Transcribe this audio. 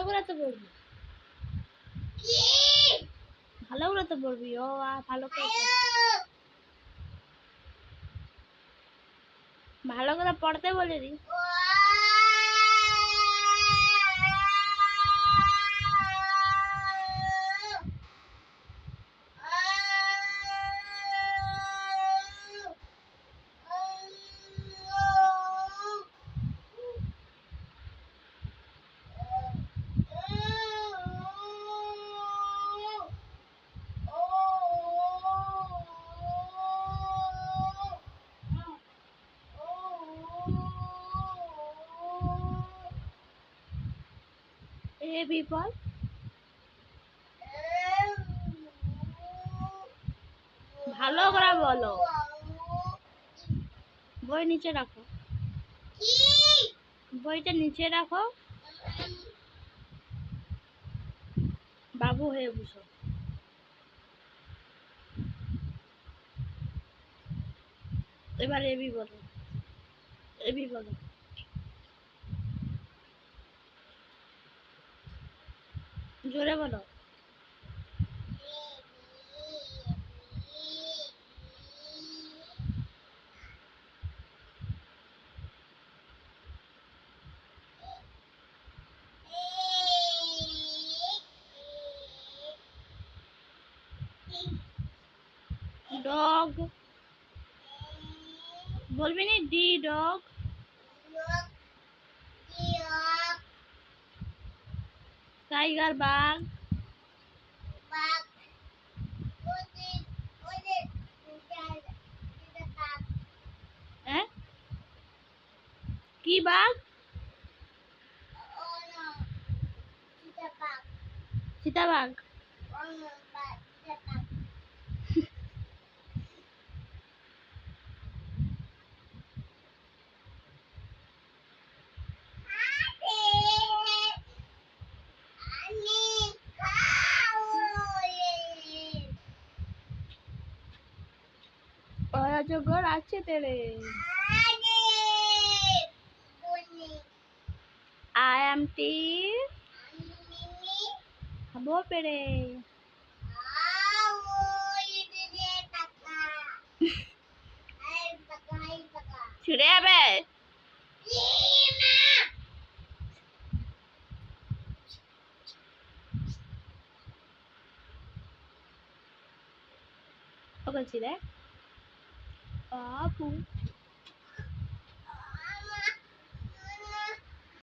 করে তো বলবি, ভালো করে তো বলবি। ও ভালো করে ভালো করে পড়তে বলে দি। এ বি বল। ভালো করে বলো। বই নিচে রাখো, বইটা নিচে রাখো, বাবু হয়ে বসো। এবার এবি বলো, এবি বলো। জোরে বলো। ডগ বলবি না, ডি ডগ। টাইগার বাঘ। হ্যাঁ কি বাঘ? চিতাবাঘ। অজগর আছে তেরে। I am T খাবো পেরে। ছুড়ে যাবে। ওকে ছিড়ে বাবু।